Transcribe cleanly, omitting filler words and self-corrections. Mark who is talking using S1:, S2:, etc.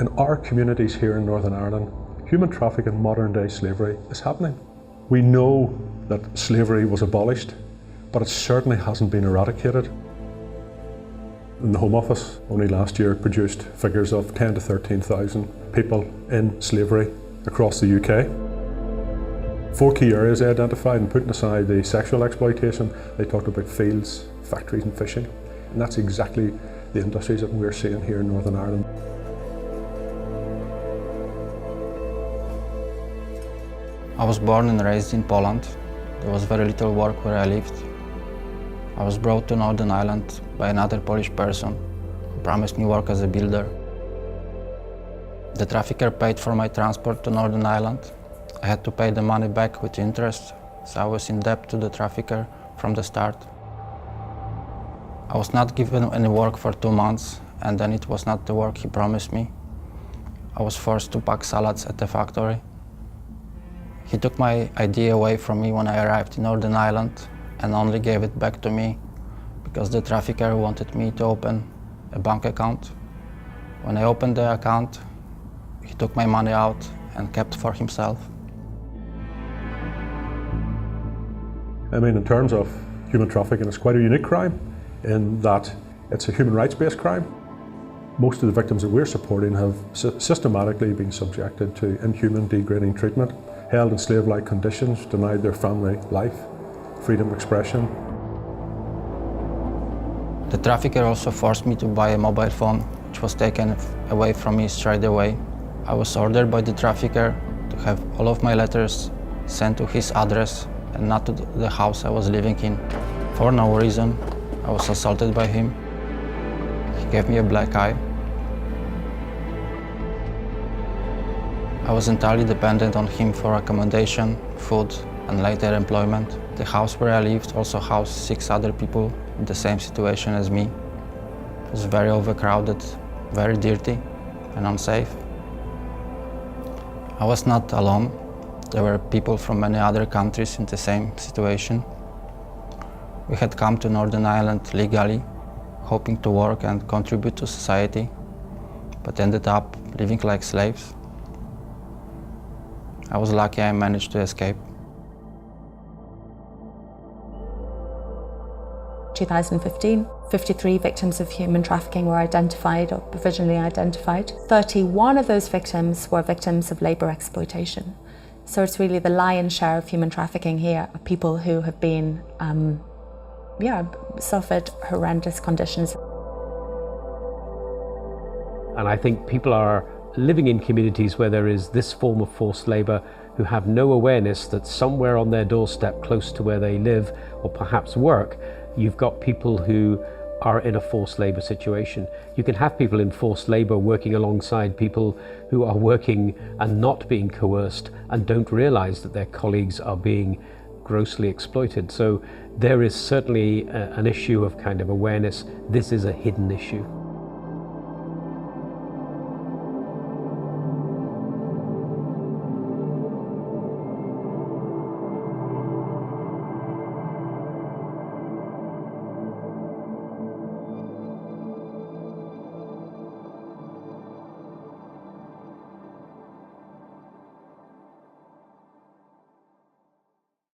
S1: In our communities here in Northern Ireland, human trafficking, modern day slavery is happening. We know that slavery was abolished, but it certainly hasn't been eradicated. And the Home Office only last year produced figures of 10 to 13,000 people in slavery across the UK. 4 key areas they identified, and putting aside the sexual exploitation, they talked about fields, factories and fishing. And that's exactly the industries that we're seeing here in Northern Ireland.
S2: I was born and raised in Poland. There was very little work where I lived. I was brought to Northern Ireland by another Polish person who promised me work as a builder. The trafficker paid for my transport to Northern Ireland. I had to pay the money back with interest, so I was in debt to the trafficker from the start. I was not given any work for 2 months, and then it was not the work he promised me. I was forced to pack salads at the factory. He took my ID away from me when I arrived in Northern Ireland and only gave it back to me because the trafficker wanted me to open a bank account. When I opened the account, he took my money out and kept for himself.
S1: I mean, in terms of human trafficking, it's quite a unique crime in that it's a human rights-based crime. Most of the victims that we're supporting have systematically been subjected to inhuman, degrading treatment, held in slave-like conditions, denied their family life, freedom of expression.
S2: The trafficker also forced me to buy a mobile phone, which was taken away from me straight away. I was ordered by the trafficker to have all of my letters sent to his address and not to the house I was living in. For no reason, I was assaulted by him. He gave me a black eye. I was entirely dependent on him for accommodation, food, and later employment. The house where I lived also housed 6 other people in the same situation as me. It was very overcrowded, very dirty, and unsafe. I was not alone. There were people from many other countries in the same situation. We had come to Northern Ireland legally, hoping to work and contribute to society, but ended up living like slaves. I was lucky I managed to escape.
S3: 2015, 53 victims of human trafficking were identified or provisionally identified. 31 of those victims were victims of labour exploitation. So it's really the lion's share of human trafficking here are people who have been, suffered horrendous conditions.
S4: And I think people are living in communities where there is this form of forced labour who have no awareness that somewhere on their doorstep close to where they live or perhaps work, you've got people who are in a forced labour situation. You can have people in forced labour working alongside people who are working and not being coerced and don't realise that their colleagues are being grossly exploited. So there is certainly an issue of kind of awareness. This is a hidden issue.